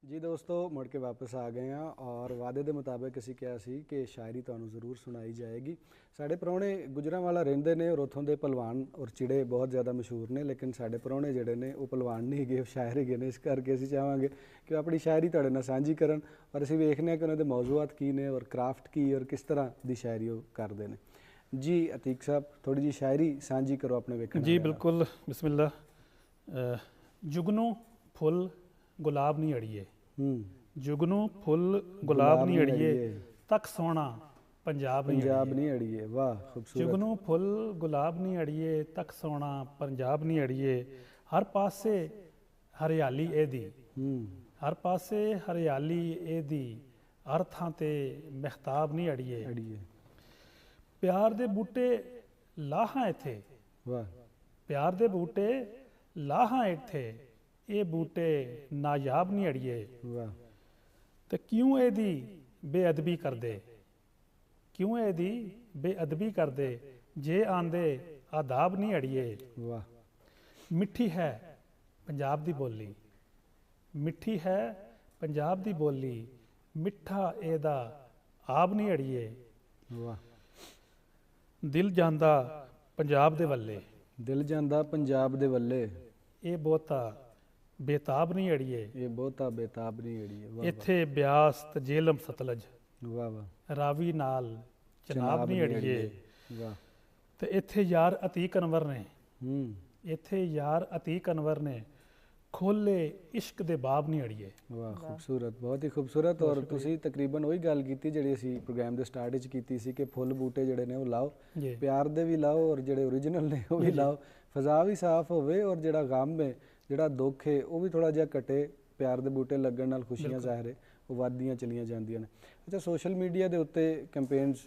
जी दोस्तों, मुड़ के वापस आ गए हैं और वादे के मुताबिक असी क्या सी कि शायरी तुहानूं जरूर सुनाई जाएगी। साढ़े प्राहुणे गुजरांवाला रहिंदे ने और उत्थों के पहलवान और चिड़े बहुत ज़्यादा मशहूर ने, लेकिन साढ़े प्राहुणे जिहड़े ने वो पहलवान नहीं है, शायर है ने। इस करके असी चाहांगे कि अपनी शायरी तुहाडे नाल सांझी करन और असी वेखने कि उन्होंने मौजूआत की ने और क्राफ्ट की और किस तरह की शायरी वो करते हैं। जी अतीक साहब, थोड़ी जी शायरी सांझी करो अपने वेखण जी बिल्कुल। बिस्मिल्लाह। जुगनू फुल गुलाब नहीं अड़िए, जुगनू फुल गुलाब नहीं अड़िए, तक सोना पंजाब नहीं अड़िए। वाह खूबसूरत। जुगनू फुल गुलाब नहीं अड़िए, तक सोना पंजाब नहीं अड़िए, हर पासे हरियाली एदी, हर पासे हरियाली एदी, हर थां ते महताब नहीं अड़िए, प्यार दे बूटे लाहां इत्थे, प्यार दे बूटे लाहां इत्थे, ये बूटे नायाब नहीं अड़िए, तो क्यों एदी बेअदबी कर दे, क्यों एदी बेअदबी कर दे, जे आंदे आदाब नहीं अड़िए। मिठी है पंजाब दी बोली, मिठी है पंजाब दी बोली, मिठा एदा आब नहीं अड़िए, दिल जांदा पंजाब दे वल्ले, दिल जांदा पंजाब दे वल्ले, ये बहुता बेताब नहीं अड़िए, ये बहुता बेताब नहीं अड़िए, इत्थे ब्यास ते जेलम सतलज, वाह वाह, रावी नाल चनाब नहीं अड़िए, ते इत्थे यार अतीक अनवर ने, इत्थे यार अतीक अनवर ने खोले इश्क दे बाब नहीं अड़िए। वाह खूबसूरत, बहुत ही खूबसूरत। और तुसी तकरीबन वही गल कीती जिहड़ी असी प्रोग्राम दे स्टार्ट विच कीती सी कि फुल बूटे जिहड़े ने वो लाओ, प्यार दे भी लाओ और जिहड़े ओरिजिनल ने वो भी लाओ, फजा भी साफ होवे और जिहड़ा गम है जिहड़ा दुख है वो भी थोड़ा जिहा घटे, प्यार दे बूटे लगन नाल खुशियां ज़ाहिर है वो वधदियां चलियां जांदियां ने। अच्छा, सोशल मीडिया के उत्ते कैंपेन्स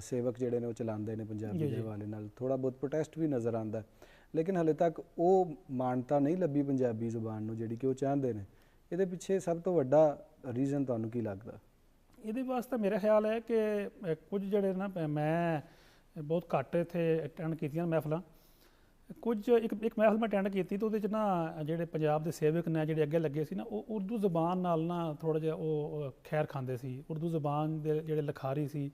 सेवक जिहड़े ने वो चलाते हैं पंजाबी के हवाले नाल, थोड़ा बहुत प्रोटेस्ट भी नज़र आता है, लेकिन हले तक वो मानता नहीं लभी पंजाबी जुबान नूं जिहड़ी कि वो चाहते हैं। ये पिछे सब तो वड्डा रीजन तुहानूं की लगदा? ये वास्ते मेरा ख्याल है कि कुछ जिहड़े ना मैं बहुत घट इत्थे अटैंड कीतियां महफिलां, कुछ एक महफिल मैं अटैंड की तो उहदे च ना जिहड़े पंजाब दे सेवक ने जिहड़े अगे लगे सी ना वो उर्दू जबान नाल ना थोड़ा जिहा वो खैर खांदे सी, उर्दू जबान दे जिहड़े लिखारी सी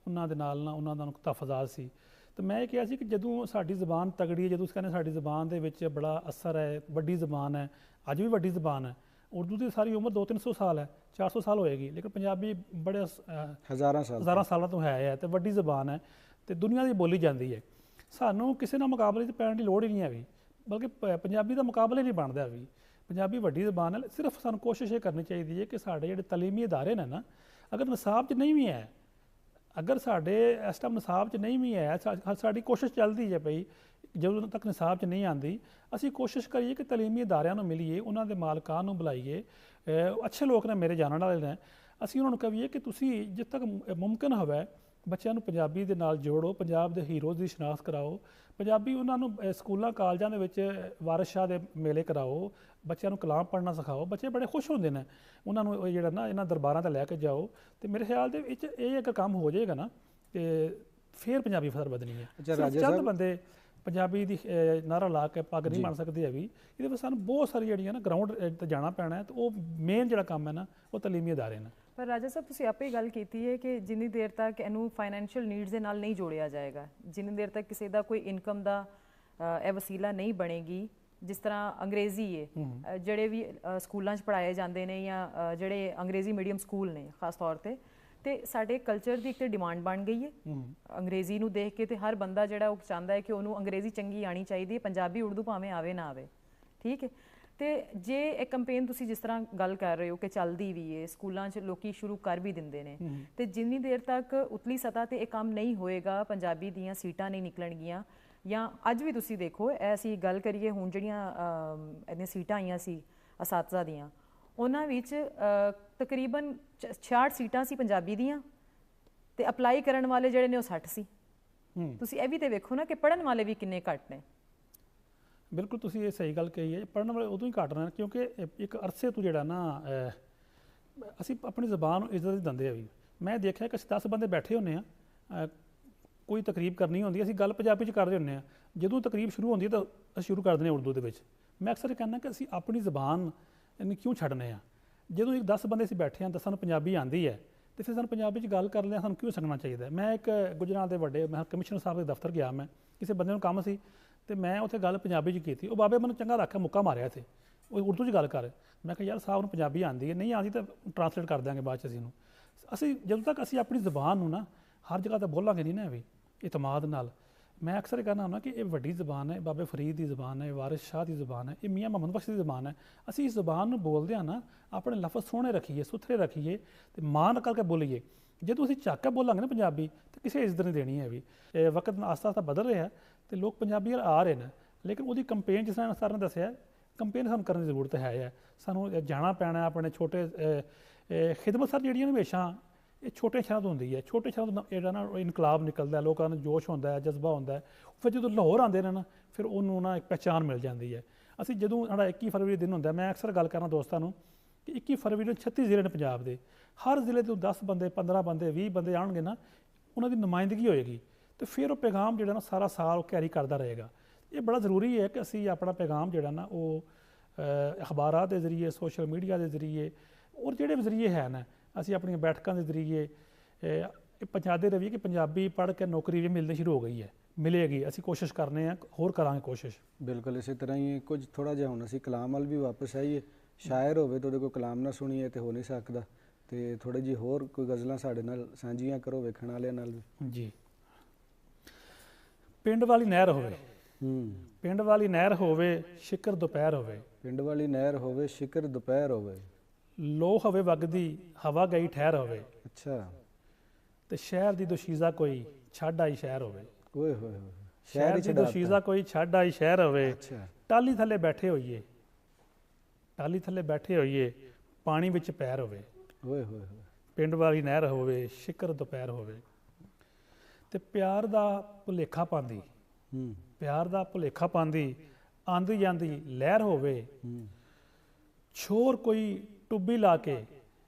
उन्हां दे नाल ना उन्हां दा तहफ़्फ़ुज़ात सी। तो मैं कहा कि जदों साडी ज़बान तगड़ी है, जदों असीं कहने साडी ज़बान दे विच बड़ा असर है, वड्डी ज़बान है, अज भी वड्डी ज़बान है, उर्दू की सारी उम्र 200-300 साल है, 400 साल होएगी, लेकिन पंजाबी बड़े हज़ारां सालों तो है तो वड्डी ज़बान है तो दुनिया की बोली जाती है। सानूं किसी नाल मुकाबले च पैण की लोड़ ही नहीं है, बल्कि पंजाबी का मुकाबला नहीं बनता भी। पंजाबी वड्डी ज़बान है, सिर्फ सानूं कोशिश ये करनी चाहिए है कि साडे जिहड़े तलीमी इदारे ने ना, अगर निसाब च नहीं भी है, अगर साडे इस टाइम निसाब च नहीं भी है, साडी कोशिश चलती है पई, ਜਦੋਂ तक निसाब च नहीं आती असी कोशिश करिए कि तलीमी इदारियां नूं मिलीए, उन्होंने मालकां नूं बुलाइए, अच्छे लोग ने मेरे जानने वाले ने, असी उन्होंने कहिए कि तुसी जित तक मुमकिन होवे बच्चों नूं पंजाबी दे नाल जोड़ो, पंजाब दे हीरोज़ की शनाख्त कराओ, पंजाबी उन्होंने स्कूलों कालजां दे विच वारिस शाह दे मेले कराओ, बच्चों कलाम पढ़ना सिखाओ, बच्चे बड़े खुश होंदे ने, उन्होंने जिहड़ा ना इन्हां दरबारां ते लैके जाओ। तो मेरे ख्याल दे विच ये अगर काम हो जाएगा ना तो फिर पंजाबी फसल बदनी है। चंद बंदे पंजाबी दी नारा ला के पग नहीं बन सकते है भी, ये सानूं बहुत सारी जिहड़ियां ना ग्राउंड ते जाना पैना है, तो वो मेन जिहड़ा काम है ना वो तलीमी इदारे ने। पर राजा साहब तुसीं आपे ही गल कीती है कि जिन्नी देर तक इनू फाइनैंशियल नीड्स दे नाल नहीं जोड़िया जाएगा, जिन्नी देर तक किसी का कोई इनकम का यह वसीला नहीं बनेगी, जिस तरह अंग्रेज़ी है जिहड़े भी स्कूलों पढ़ाए जाते हैं या जिहड़े अंग्रेज़ी मीडियम स्कूल ने खास तौर पर, तो साढ़े कल्चर की एक तो डिमांड बन गई है अंग्रेज़ी नूं देख के, तो हर बंदा जिहड़ा वो चाहता है कि उन्होंने अंग्रेज़ी चंगी आनी चाहिए, पंजाबी उर्दू भावें आवे ना आवे, ठीक है। तो जे एक कंपेन तुसीं जिस तरह गल कर रहे हो कि चलती भी है, स्कूलों लोग शुरू कर भी देंगे हैं, तो जिन्नी देर तक उतली सतह पर एक काम नहीं होएगा, पंजाबी दियाँ सीटां नहीं निकलणगियां, या अज भी तुसीं देखो ऐसी गल करिए हुण जिहड़ियां इन्नियां सीटां आईयां सी असातज़ा दियां, उन्हां विच तकरीबन 66 सीटां सी पंजाबी दियां, ते अपलाई करन वाले जिहड़े ने 60 सी। तुसीं ये भी तो वेखो ना कि पढ़न वाले भी किन्ने घट ने। बिल्कुल तुसीं ये सही गल कही है, पढ़ने वाले उदों ही घट रहे हैं क्योंकि एक अरसे तो जिहड़ा ना असीं अपनी ज़बान इज्जत दिंदे आ भी। मैं देखा कि 10 बंदे बैठे होंगे आ, कोई तकरीब करनी होंदी असीं गल पंजाबी च करदे हुंदे आ, जदों तकरीब शुरू होंदी है तो असीं शुरू कर दिंदे उर्दू दे विच। मैं अक्सर कहना कि असीं अपनी ज़बान क्यों छड्डने आ, ਜਦੋਂ ਇੱਕ 10 ਬੰਦੇ ਅਸੀਂ ਬੈਠੇ ਹਾਂ, 10 ਨੂੰ ਪੰਜਾਬੀ ਆਉਂਦੀ ਹੈ, ਤੇ ਫਿਰ ਸਾਨੂੰ ਪੰਜਾਬੀ 'ਚ ਗੱਲ ਕਰ ਲਿਆ, ਸਾਨੂੰ ਕਿਉਂ ਸਿੱਖਣਾ ਚਾਹੀਦਾ? ਮੈਂ ਇੱਕ ਗੁਜਰਾਤ ਦੇ ਵੱਡੇ ਮੈਂ ਕਮਿਸ਼ਨਰ ਸਾਹਿਬ ਦੇ ਦਫ਼ਤਰ ਗਿਆ, ਮੈਂ ਕਿਸੇ ਬੰਦੇ ਨੂੰ ਕੰਮ ਸੀ ਤੇ ਮੈਂ ਉੱਥੇ ਗੱਲ ਪੰਜਾਬੀ 'ਚ ਕੀਤੀ। ਉਹ ਬਾਬੇ ਮੈਨੂੰ ਚੰਗਾ ਰੱਖ ਕੇ ਮੁੱਕਾ ਮਾਰਿਆ ਇੱਥੇ, ਉਹ ਉਰਦੂ 'ਚ ਗੱਲ ਕਰ। ਮੈਂ ਕਿਹਾ ਯਾਰ ਸਾਹਿਬ ਨੂੰ ਪੰਜਾਬੀ ਆਉਂਦੀ ਹੈ, ਨਹੀਂ ਆਉਂਦੀ ਤਾਂ ਟਰਾਂਸਲੇਟ ਕਰ ਦਿਆਂਗੇ ਬਾਅਦ 'ਚ ਅਸੀਂ ਜਦੋਂ ਤੱਕ ਅਸੀਂ ਆਪਣੀ ਜ਼ੁਬਾਨ ਨੂੰ ਨਾ ਹਰ ਜਗ੍ਹਾ 'ਤੇ ਬੋਲਾਂਗੇ ਨਹੀਂ ਨਾ ਵੀ ਇਤਮਾਦ ਨਾਲ। ਮੈਂ ਅਕਸਰ ਇਹ ਕਹਿੰਦਾ ਹੁੰਦਾ ਕਿ ਇਹ ਵੱਡੀ ਜ਼ੁਬਾਨ ਹੈ, ਬਾਬੇ ਫਰੀਦ ਦੀ ਜ਼ੁਬਾਨ ਹੈ, ਵਾਰਿਸ ਸ਼ਾਹ ਦੀ ਜ਼ੁਬਾਨ ਹੈ, ਇਹ ਮੀਆਂ ਮੁਹੰਮਦ ਬਖਸ਼ ਦੀ ਜ਼ੁਬਾਨ ਹੈ। ਅਸੀਂ ਇਸ ਜ਼ੁਬਾਨ ਨੂੰ ਬੋਲਦੇ ਹਾਂ ਨਾ, ਆਪਣੇ ਲਫ਼ਜ਼ ਸੋਹਣੇ ਰੱਖੀਏ, ਸੁਥਰੇ ਰੱਖੀਏ ਤੇ ਮਾਣ ਕਰਕੇ ਬੋਲੀਏ। ਜਦੋਂ ਅਸੀਂ ਚੱਕ ਕੇ ਬੋਲਾਂਗੇ ਨਾ ਪੰਜਾਬੀ, ਤਾਂ ਕਿਸੇ ਇੱਜ਼ਤ ਨਹੀਂ ਦੇਣੀ ਹੈ ਵੀ। ਵਕਤ ਆਸਤਾ ਆਸਤਾ ਬਦਲ ਰਿਹਾ ਤੇ ਲੋਕ ਪੰਜਾਬੀ ਆ ਰਹੇ ਨੇ, ਲੇਕਿਨ ਉਹਦੀ ਕੰਪੇਨ ਜਿਸ ਤਰ੍ਹਾਂ ਸਰ ਨੇ ਦੱਸਿਆ, ਕੰਪੇਨ ਸਾਨੂੰ ਕਰਨ ਦੀ ਜ਼ਰੂਰਤ ਹੈ। ਸਾਨੂੰ ਜਾਣਾ ਪੈਣਾ ਆਪਣੇ ਛੋਟੇ ਖਿਦਮਤ ਸਰ ਜਿਹੜੀ ਹਮੇਸ਼ਾ ਇਹ ਛੋਟੇ ਸ਼ਹਿਰਾਂ ਤੋਂ ਹੁੰਦੀ ਹੈ। ਛੋਟੇ ਸ਼ਹਿਰਾਂ ਤੋਂ ਜਿਹੜਾ ਨਾ ਇਨਕਲਾਬ ਨਿਕਲਦਾ, ਲੋਕਾਂ ਨੂੰ ਜੋਸ਼ ਹੁੰਦਾ ਹੈ, ਜਜ਼ਬਾ ਹੁੰਦਾ ਹੈ। ਫਿਰ ਜਦੋਂ ਲਾਹੌਰ ਆਉਂਦੇ ਨੇ ਨਾ, ਫਿਰ ਉਹਨੂੰ ਨਾ ਇੱਕ ਪਹਿਚਾਣ ਮਿਲ ਜਾਂਦੀ ਹੈ। ਅਸੀਂ ਜਦੋਂ ਸਾਡਾ 21 ਫਰਵਰੀ ਦਿਨ ਹੁੰਦਾ, ਮੈਂ ਅਕਸਰ ਗੱਲ ਕਰਨਾ ਦੋਸਤਾਂ ਨੂੰ ਕਿ 21 ਫਰਵਰੀ ਨੂੰ 36 ਜ਼ਿਲ੍ਹੇ ਨੇ ਪੰਜਾਬ ਦੇ, ਹਰ ਜ਼ਿਲ੍ਹੇ ਤੋਂ 10 ਬੰਦੇ, 15 ਬੰਦੇ, 20 ਬੰਦੇ ਆਉਣਗੇ ਨਾ, ਉਹਨਾਂ ਦੀ ਨੁਮਾਇੰਦਗੀ ਹੋਏਗੀ ਤੇ ਫਿਰ ਉਹ ਪੈਗਾਮ ਜਿਹੜਾ ਨਾ ਸਾਰਾ ਸਾਲ ਉਹ ਕੈਰੀ ਕਰਦਾ ਰਹੇਗਾ। ਇਹ ਬੜਾ ਜ਼ਰੂਰੀ ਹੈ ਕਿ ਅਸੀਂ ਆਪਣਾ ਪੈਗਾਮ ਜਿਹੜਾ ਨਾ ਉਹ ਅਖਬਾਰਾਂ ਦੇ ਜ਼ਰੀਏ, ਸੋਸ਼ਲ ਮੀਡੀਆ ਦੇ ਜ਼ਰੀਏ ਔਰ ਜਿਹੜੇ ਵੀ ਜ਼ਰੀਏ ਹੈ ਨਾ, ਅਸੀਂ ਆਪਣੀਆਂ ਬੈਠਕਾਂ ਦੇ ਜ਼ਰੀਏ ਪਹੁੰਚਾਦੇ ਰਹੀਏ ਕਿ ਪੰਜਾਬੀ ਪੜ੍ਹ ਕੇ ਨੌਕਰੀ ਵੀ ਮਿਲਣੀ ਸ਼ੁਰੂ ਹੋ ਗਈ ਹੈ, ਮਿਲੇਗੀ। ਅਸੀਂ ਕੋਸ਼ਿਸ਼ ਕਰਨੇ ਆ, ਹੋਰ ਕਰਾਂਗੇ ਕੋਸ਼ਿਸ਼। ਬਿਲਕੁਲ ਇਸੇ ਤਰ੍ਹਾਂ ਹੀ ਕੁਝ ਥੋੜ੍ਹਾ ਜਿਹਾ ਹੁਣ ਅਸੀਂ ਕਲਾਮ ਵੱਲ ਵੀ ਵਾਪਸ ਆਈਏ। ਸ਼ਾਇਰ ਹੋਵੇ ਤਾਂ ਉਹਦੇ ਕੋਲ ਕਲਾਮ ਨਾ ਸੁਣੀਏ ਤੇ ਹੋ ਨਹੀਂ ਸਕਦਾ। ਤੇ ਥੋੜ੍ਹੀ ਜਿਹੀ ਹੋਰ ਕੋਈ ਗਜ਼ਲਾਂ ਸਾਡੇ ਨਾਲ ਸਾਂਝੀਆਂ ਕਰੋ ਵੇਖਣ ਵਾਲਿਆਂ ਨਾਲ ਵੀ। ਜੀ, ਪਿੰਡ ਵਾਲੀ ਨਹਿਰ ਹੋਵੇ, ਪਿੰਡ ਵਾਲੀ ਨਹਿਰ ਹੋਵੇ, ਸ਼ਿਕਰ ਦੁਪਹਿਰ ਹੋਵੇ, ਪਿੰਡ ਵਾਲੀ ਨਹਿਰ ਹੋਵੇ, ਸ਼ਿਕਰ ਦੁਪਹਿਰ ਹੋਵੇ, ਲੋ ਹੋਵੇ ਵਗਦੀ, ਹਵਾ ਗਈ ਠਹਿਰ ਹੋਵੇ। ਅੱਛਾ। ਤੇ ਸ਼ਹਿਰ ਦੀ ਦੁਸ਼ੀਜ਼ਾ ਕੋਈ ਛੱਡ ਆਈ ਸ਼ਹਿਰ ਹੋਵੇ। ਓਏ ਹੋਏ ਹੋਏ, ਸ਼ਹਿਰ ਦੀ ਦੁਸ਼ੀਜ਼ਾ ਕੋਈ ਛੱਡ ਆਈ ਸ਼ਹਿਰ ਹੋਵੇ। ਅੱਛਾ। ਟਾਹਲੀ ਥੱਲੇ ਬੈਠੇ ਹੋਈਏ, ਟਾਹਲੀ ਥੱਲੇ ਬੈਠੇ ਹੋਈਏ, ਪਾਣੀ ਵਿੱਚ ਪੈਰ ਹੋਵੇ। ਓਏ ਹੋਏ ਹੋਏ, ਪਿੰਡ ਵਾਲੀ ਨਹਿਰ ਹੋਵੇ, ਸ਼ਿਕਰ ਦੁਪਹਿਰ ਹੋਵੇ। ਤੇ ਪਿਆਰ ਦਾ ਭੁਲੇਖਾ ਪਾਉਂਦੀ, ਪਿਆਰ ਦਾ ਭੁਲੇਖਾ ਪਾਉਂਦੀ, ਆਂਦੀ ਜਾਂਦੀ ਲਹਿਰ ਹੋਵੇ। ਛੋਰ ਕੋਈ ਟੁੱਬੀ ਲਾ ਕੇ,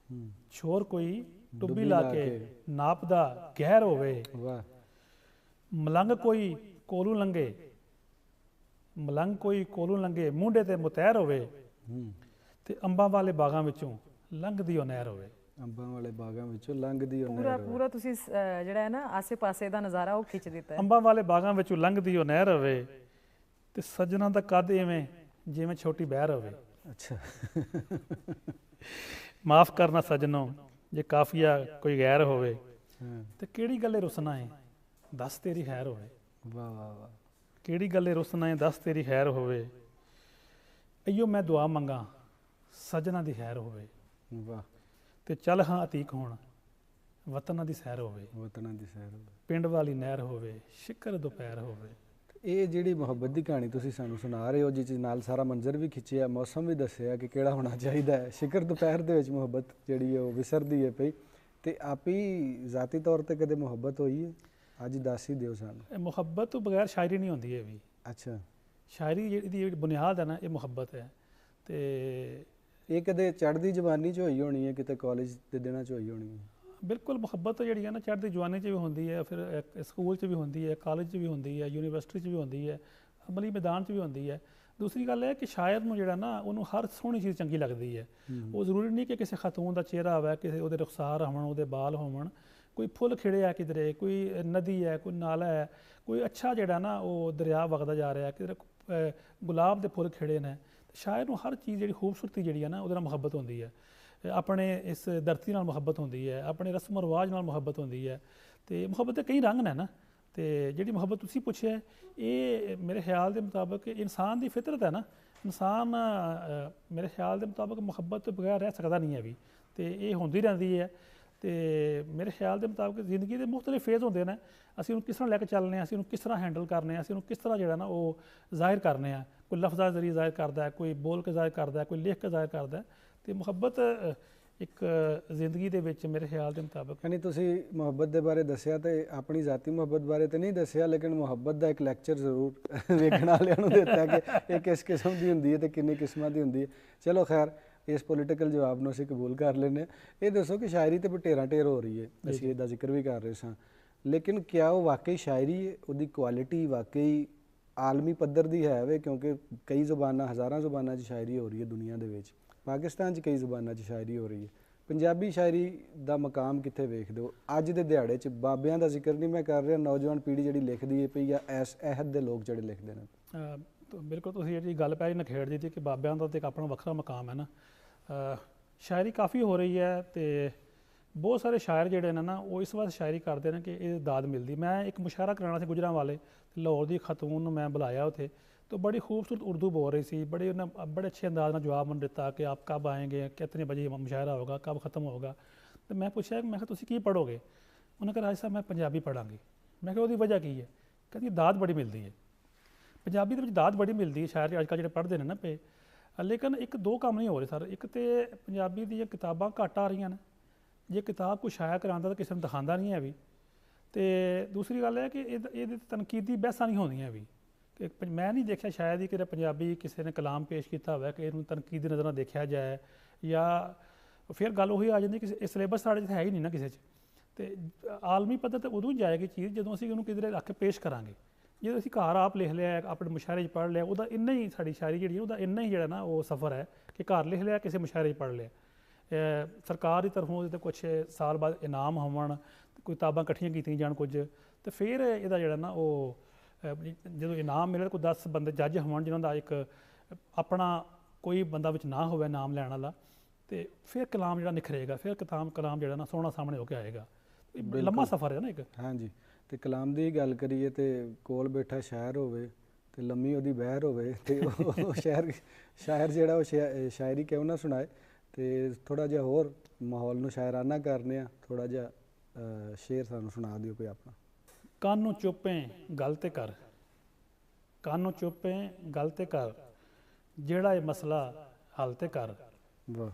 ਛੋਰ ਕੋਈ ਟੁੱਬੀ ਲਾ ਕੇ, ਨਾਪਦਾ ਗਹਿਰ ਹੋਵੇ। ਵਾਹ। ਮਲੰਗ ਕੋਈ ਕੋਲੋਂ ਲੰਘੇ, ਮਲੰਗ ਕੋਈ ਕੋਲੋਂ ਲੰਘੇ, ਮੂੰਡੇ ਤੇ ਮੁਤਹਿਰ ਹੋਵੇ। ਤੇ ਅੰਬਾਂ ਵਾਲੇ ਬਾਗਾਂ ਵਿੱਚੋਂ ਲੰਘਦੀ ਉਹ ਨਹਿਰ ਹੋਵੇ। ਅੰਬਾਂ ਵਾਲੇ ਬਾਗਾਂ ਵਿੱਚੋਂ ਲੰਘਦੀ ਉਹ ਪੂਰਾ ਪੂਰਾ ਤੁਸੀਂ ਜਿਹੜਾ ਹੈ ਨਾ ਆਸੇ-ਪਾਸੇ ਦਾ ਨਜ਼ਾਰਾ ਉਹ ਖਿੱਚ ਦਿੱਤਾ ਹੈ। ਅੰਬਾਂ ਵਾਲੇ ਬਾਗਾਂ ਵਿੱਚੋਂ ਲੰਘਦੀ ਉਹ ਨਹਿਰ ਹੋਵੇ ਤੇ ਸੱਜਣਾ ਦਾ ਕੱਦ ਐਵੇਂ ਜਿਵੇਂ ਛੋਟੀ ਬਹਿਰ ਹੋਵੇ। ਅੱਛਾ। ਮਾਫ ਕਰਨਾ ਸੱਜਣੋ ਜੇ ਕਾਫੀਆ ਕੋਈ ਗੈਰ ਹੋਵੇ। ਤੇ ਕਿਹੜੀ ਗੱਲੇ ਰੁਸਣਾ ਹੈ ਦੱਸ ਤੇਰੀ ਖੈਰ ਹੋਵੇ। ਵਾਹ ਵਾਹ ਵਾਹ। ਕਿਹੜੀ ਗੱਲੇ ਰੁਸਣਾ ਹੈ ਦੱਸ ਤੇਰੀ ਖੈਰ ਹੋਵੇ। ਅਈਓ ਮੈਂ ਦੁਆ ਮੰਗਾ ਸੱਜਣਾ ਦੀ ਖੈਰ ਹੋਵੇ। ਵਾਹ। ਤੇ ਚੱਲ ਹਾਂ ਅਤੀਕ ਹੋਣ ਵਤਨਾਂ ਦੀ ਸੈਰ ਹੋਵੇ। ਵਤਨਾਂ ਦੀ ਸੈਰ ਹੋਵੇ, ਪਿੰਡ ਵਾਲੀ ਨਹਿਰ ਹੋਵੇ, ਸ਼ਿਕਰ ਦੁਪਹਿਰ ਹੋਵੇ। ਇਹ ਜਿਹੜੀ ਮੁਹੱਬਤ ਦੀ ਕਹਾਣੀ ਤੁਸੀਂ ਸਾਨੂੰ ਸੁਣਾ ਰਹੇ ਹੋ, ਜਿਸ ਨਾਲ ਸਾਰਾ ਮੰਜ਼ਰ ਵੀ ਖਿੱਚਿਆ, ਮੌਸਮ ਵੀ ਦੱਸਿਆ ਕਿ ਕਿਹੜਾ ਹੋਣਾ ਚਾਹੀਦਾ ਹੈ। ਸ਼ਿਕਰ ਦੁਪਹਿਰ ਦੇ ਵਿੱਚ ਮੁਹੱਬਤ ਜਿਹੜੀ ਹੈ ਉਹ ਵਿਸਰਦੀ ਹੈ ਪਈ। ਤੇ ਆਪੀ ਜ਼ਾਤੀ ਤੌਰ ਤੇ ਕਦੇ ਮੁਹੱਬਤ ਹੋਈ ਹੈ? ਅੱਜ ਦੱਸ ਹੀ ਦਿਓ ਸਾਨੂੰ। ਮੁਹੱਬਤ ਤੋਂ ਬਗੈਰ ਸ਼ਾਇਰੀ ਨਹੀਂ ਹੁੰਦੀ ਹੈ ਵੀ। ਅੱਛਾ। ਸ਼ਾਇਰੀ ਜਿਹੜੀ ਬੁਨਿਆਦ ਹੈ ਨਾ, ਇਹ ਮੁਹੱਬਤ ਹੈ। ਤੇ ਇਹ ਕਦੇ ਚੜ੍ਹਦੀ ਜਵਾਨੀ 'ਚ ਹੋਈ ਹੋਣੀ ਹੈ, ਕਿਤੇ ਕਾਲਜ ਦੇ ਦਿਨਾਂ 'ਚ ਹੋਈ ਹੋਣੀ ਹੈ? ਬਿਲਕੁਲ। ਮੁਹੱਬਤ ਜਿਹੜੀ ਹੈ ਨਾ ਚੜ੍ਹਦੀ ਜਵਾਨੀ 'ਚ ਵੀ ਹੁੰਦੀ ਹੈ, ਫਿਰ ਸਕੂਲ 'ਚ ਵੀ ਹੁੰਦੀ ਹੈ, ਕਾਲਜ 'ਚ ਵੀ ਹੁੰਦੀ ਹੈ, ਯੂਨੀਵਰਸਿਟੀ 'ਚ ਵੀ ਹੁੰਦੀ ਹੈ, ਅਮਲੀ ਮੈਦਾਨ 'ਚ ਵੀ ਹੁੰਦੀ ਹੈ। ਦੂਸਰੀ ਗੱਲ ਇਹ ਕਿ ਸ਼ਾਇਰ ਨੂੰ ਜਿਹੜਾ ਨਾ ਉਹਨੂੰ ਹਰ ਸੋਹਣੀ ਚੀਜ਼ ਚੰਗੀ ਲੱਗਦੀ ਹੈ। ਉਹ ਜ਼ਰੂਰੀ ਨਹੀਂ ਕਿ ਕਿਸੇ ਖਾਤੂਨ ਦਾ ਚਿਹਰਾ ਹੋਵੇ, ਕਿਸੇ ਉਹਦੇ ਰੁਖਸਾਰ ਹੋਣ, ਉਹਦੇ ਬਾਲ ਹੋਣ, ਕੋਈ ਫੁੱਲ ਖਿੜਿਆ ਕਿਧਰੇ, ਕੋਈ ਨਦੀ ਹੈ, ਕੋਈ ਨਾਲਾ ਹੈ, ਕੋਈ ਅੱਛਾ ਜਿਹੜਾ ਨਾ ਉਹ ਦਰਿਆ ਵਗਦਾ ਜਾ ਰਿਹਾ, ਕਿਧਰੇ ਗੁਲਾਬ ਦੇ ਫੁੱਲ ਖਿੜੇ ਨੇ। ਸ਼ਾਇਰ ਨੂੰ ਹਰ ਚੀਜ਼ ਜਿਹੜੀ ਖੂਬਸੂਰਤੀ ਜਿਹੜੀ ਹੈ ਨਾ ਉਹਦੇ ਨਾਲ ਮੁਹੱਬਤ ਹੁੰਦੀ ਹੈ। ਆਪਣੇ ਇਸ ਧਰਤੀ ਨਾਲ ਮੁਹੱਬਤ ਹੁੰਦੀ ਹੈ, ਆਪਣੇ ਰਸਮ ਰਿਵਾਜ ਨਾਲ ਮੁਹੱਬਤ ਹੁੰਦੀ ਹੈ। ਤੇ ਮੁਹੱਬਤ ਦੇ ਕਈ ਰੰਗ ਨੇ ਨਾ। ਤੇ ਜਿਹੜੀ ਮੁਹੱਬਤ ਤੁਸੀਂ ਪੁੱਛਿਆ, ਇਹ ਮੇਰੇ ਖਿਆਲ ਦੇ ਮੁਤਾਬਕ ਇਨਸਾਨ ਦੀ ਫਿਤਰਤ ਹੈ ਨਾ। ਇਨਸਾਨ ਮੇਰੇ ਖਿਆਲ ਦੇ ਮੁਤਾਬਕ ਮੁਹੱਬਤ ਤੋਂ ਬਗੈਰ ਰਹਿ ਸਕਦਾ ਨਹੀਂ ਹੈ ਵੀ। ਤੇ ਇਹ ਹੁੰਦੀ ਰਹਿੰਦੀ ਹੈ। ਤੇ ਮੇਰੇ ਖਿਆਲ ਦੇ ਮੁਤਾਬਕ ਜ਼ਿੰਦਗੀ ਦੇ ਮੁਖਤਲਿਫ ਫੇਜ਼ ਹੁੰਦੇ ਨੇ। ਅਸੀਂ ਉਹਨੂੰ ਕਿਸ ਤਰ੍ਹਾਂ ਲੈ ਕੇ ਚੱਲਦੇ ਹਾਂ, ਅਸੀਂ ਉਹਨੂੰ ਕਿਸ ਤਰ੍ਹਾਂ ਹੈਂਡਲ ਕਰਨੇ ਹਾਂ, ਅਸੀਂ ਉਹਨੂੰ ਕਿਸ ਤਰ੍ਹਾਂ ਜਿਹੜਾ ਨਾ ਉਹ ਜ਼ਾਹਿਰ ਕਰਨੇ ਆ। ਕੋਈ ਲਫ਼ਜ਼ਾਂ ਦੇ ਜ਼ਰੀਏ ਜ਼ਾਹਿਰ ਕਰਦਾ ਹੈ, ਕੋਈ ਬੋਲ ਕੇ ਜ਼ਾਹਿਰ ਕਰਦਾ ਹੈ, ਕੋਈ ਲਿਖ ਕੇ ਜ਼ਾਹਿਰ ਕਰਦਾ ਹੈ। ਤੇ ਮੁਹੱਬਤ ਇੱਕ ਜ਼ਿੰਦਗੀ ਦੇ ਵਿੱਚ ਮੇਰੇ ਖਿਆਲ ਦੇ ਮੁਤਾਬਕ। ਯਾਨੀ ਤੁਸੀਂ ਮੁਹੱਬਤ ਦੇ ਬਾਰੇ ਦੱਸਿਆ ਤੇ ਆਪਣੀ ਜ਼ਾਤੀ ਮੁਹੱਬਤ ਬਾਰੇ ਤੇ ਨਹੀਂ ਦੱਸਿਆ, ਲੇਕਿਨ ਮੁਹੱਬਤ ਦਾ ਇੱਕ ਲੈਕਚਰ ਜ਼ਰੂਰ ਵੇਖਣ ਵਾਲਿਆਂ ਨੂੰ ਦਿੱਤਾ ਕਿ ਇਹ ਕਿਸ ਕਿਸਮ ਦੀ ਹੁੰਦੀ ਹੈ ਤੇ ਕਿੰਨੀ ਕਿਸਮਾਂ ਦੀ ਹੁੰਦੀ ਹੈ। ਚਲੋ ਖੈਰ, ਇਸ ਪੋਲੀਟੀਕਲ ਜਵਾਬ ਨੂੰ ਅਸੀਂ ਕਬੂਲ ਕਰ ਲੈਂਦੇ ਹਾਂ। ਇਹ ਦੱਸੋ ਕਿ ਸ਼ਾਇਰੀ ਤੇ ਢੇਰਾਂ ਢੇਰ ਹੋ ਰਹੀ ਹੈ, ਅਸੀਂ ਇਹਦਾ ਜ਼ਿਕਰ ਵੀ ਕਰ ਰਹੇ ਸਾਂ, ਲੇਕਿਨ ਕਿਆ ਉਹ ਵਾਕਈ ਸ਼ਾਇਰੀ ਹੈ? ਉਹਦੀ ਕੁਆਲਿਟੀ ਵਾਕਈ ਆਲਮੀ ਪੱਧਰ ਦੀ ਹੈ ਵੇ? ਕਿਉਂਕਿ ਕਈ ਜ਼ੁਬਾਨਾਂ, ਹਜ਼ਾਰਾਂ ਜ਼ੁਬਾਨਾਂ 'ਚ ਸ਼ਾਇਰੀ ਹੋ ਰਹੀ ਹੈ ਦੁਨੀਆ ਦੇ ਵਿੱਚ। ਪਾਕਿਸਤਾਨ 'ਚ ਕਈ ਜ਼ੁਬਾਨਾਂ 'ਚ ਸ਼ਾਇਰੀ ਹੋ ਰਹੀ ਹੈ, ਪੰਜਾਬੀ ਸ਼ਾਇਰੀ ਦਾ ਮਕਾਮ ਕਿੱਥੇ ਵੇਖਦੇ ਹੋ ਅੱਜ ਦੇ ਦਿਹਾੜੇ 'ਚ? ਬਾਬਿਆਂ ਦਾ ਜ਼ਿਕਰ ਨਹੀਂ ਮੈਂ ਕਰ ਰਿਹਾ, ਨੌਜਵਾਨ ਪੀੜ੍ਹੀ ਜਿਹੜੀ ਲਿਖਦੀ ਹੈ ਪਈ, ਜਾਂ ਇਸ ਅਹਿਦ ਦੇ ਲੋਕ ਜਿਹੜੇ ਲਿਖਦੇ ਨੇ। ਬਿਲਕੁਲ ਤੁਸੀਂ ਜਿਹੜੀ ਗੱਲ ਪੈ ਰਹੀ ਨਖੇੜ ਦੀ ਕਿ ਬਾਬਿਆਂ ਦਾ ਤਾਂ ਇੱਕ ਆਪਣਾ ਵੱਖਰਾ ਮਕਾਮ ਹੈ ਨਾ। ਸ਼ਾਇਰੀ ਕਾਫੀ ਹੋ ਰਹੀ ਹੈ ਅਤੇ ਬਹੁਤ ਸਾਰੇ ਸ਼ਾਇਰ ਜਿਹੜੇ ਨੇ ਨਾ ਉਹ ਇਸ ਵਾਸਤੇ ਸ਼ਾਇਰੀ ਕਰਦੇ ਨੇ ਕਿ ਇਹ ਦਾਦ ਮਿਲਦੀ। ਮੈਂ ਇੱਕ ਮੁਸ਼ਾਇਰਾ ਕਰਾਉਣਾ ਸੀ ਗੁਜਰਾਂਵਾਲੇ, ਲਾਹੌਰ ਦੀ ਖਾਤੂਨ ਨੂੰ ਮੈਂ ਬੁਲਾਇਆ ਉੱਥੇ, तो बड़ी खूबसूरत उर्दू बोल रही थी, बड़े अच्छे अंदाज में जवाब मैंने दिता कि आप कब आएंगे, कितने बजे मुशायरा होगा, कब ख़त्म होगा। तो मैं पूछा मैं तुसीं की पढ़ोगे? उन्होंने कहा राज साहब मैं पंजाबी पढ़ांगी। मैं कहा उसकी वजह की है? कहती दाद बड़ी मिलती है पंजाबी के दाद बड़ी मिलती है। शायर अजकल जो पढ़ते हैं ना पे, लेकिन एक दो काम नहीं हो रहे सर। एक तो पंजाबी दी किताबां घट आ रही ने, जे किताब कोई शाया करांदा तो किसी ने दिखांदा नहीं है भी। तो दूसरी गल है कि ये तनकीदी बहसां नहीं होंदियां भी कि मैं नहीं देखा शायद ही कि पंजाबी किसी ने कलाम पेश किया हुआ कि इन्हूं तनकीदी नज़र नाल देखा जाए, या फिर गल उही आ जाती कि सिलेबस साढ़े है ही नहीं ना किसी तो आलमी पद्धर तो उदों ही जाएगी चीज़ जो असीं उहनूं किधरे रख के पेश करांगे। जो असीं घर आप लिख लिया अपने मुशायरे पढ़ लिया, उहदा इन्ना ही साडी शायरी जिहड़ी उहदा इन्ना ही जिहड़ा ना वो सफ़र है कि घर लिख लिया किसी मुशायरे पढ़ लिया। सरकार की तरफों तो कुछ साल बाद इनाम होवन, कोई किताबां इकट्ठियां कीतियां जाण कुछ, तो फिर इहदा जिहड़ा ना वो जो इनाम मिले कोई 10 बंदे जज होवन जिन्हों का एक अपना कोई बंदा विच ना होवे नाम लैण वाला, तो फिर कलाम जिहड़ा निखरेगा, फिर कलाम जिहड़ा ना सोहना सामने होकर आएगा। लम्मा सफ़र है ना एक। हाँ जी, तो कलाम की गल करिए तो कोल बैठा शायर होवे ते लम्मी उहदी बहर होवे ते शायर जिहड़ा वो शायरी क्यों ना सुनाए। तो थोड़ा जिहा होर माहौल नूं शायराना करने आ, थोड़ा जिहा शेर सानूं सुना दिओ कोई अपना। कानों चुपें गल ते कर, कानों चुपें गल ते कर, जेड़ा ये मसला हल ते कर। वाह।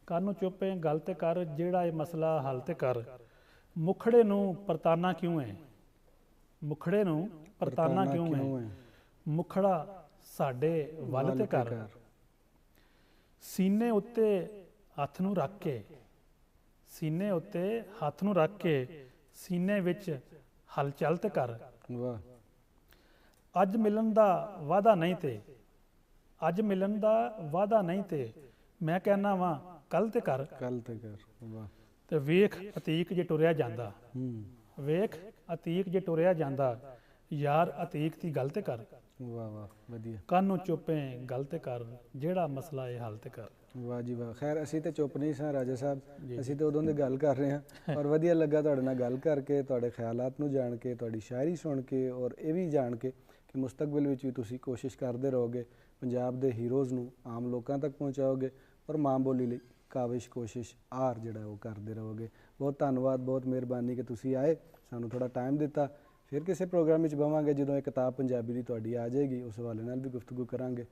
कानों चुपें गल ते कर, जेड़ा ये मसला हल ते कर। मुखड़े नूं परताना क्यों है, मुखड़े नूं परताना क्यों है, मुखड़ा साडे वल ते कर। सीने उत्ते हथ नूं रख के, सीने उत्ते हथ नूं रख के, सीने विच हल चल ते कर। वाह। अज मिलन दा वादा नहीं ते, अज मिलन दा वादा नहीं ते, मैं कहना वा कल ते कर। कल ते कर। वाह। ते वेख अतीक जे टुरिया जांदा, वेख अतीक जे टुरिया जांदा, यार अतीक दी गल ते कर। वाह वाह वधिया। कानों चुपें गल ते कर, जेड़ा मसला है हल ते कर। वाह जी वाह। खैर असीं तो चुप नहीं सां राजा साहब, असीं तो उदों दी गल कर रहे हैं और वधिया लगा तुहाडे नाल गल करके, तुहाडे ख्यालात नूं जाण के, तुहाडी शायरी सुण के और ये भी जाण के कि मुस्तकबिल विच भी तुसीं कोशिश करदे रहोगे पंजाब दे हीरोज़ नूं आम लोकां तक पहुँचाओगे और माँ बोली लई काविश कोशिश आर जिहड़ा वो करदे रहोगे। बहुत धन्नवाद, बहुत मेहरबानी कि तुसीं आए, सानूं थोड़ा टाइम दिता। फिर किसी प्रोग्राम में बवांगे जो एक किताब पंजाबी की तुहाडी आ जाएगी, उस हवाले नाल भी गुफ्तगू करांगे।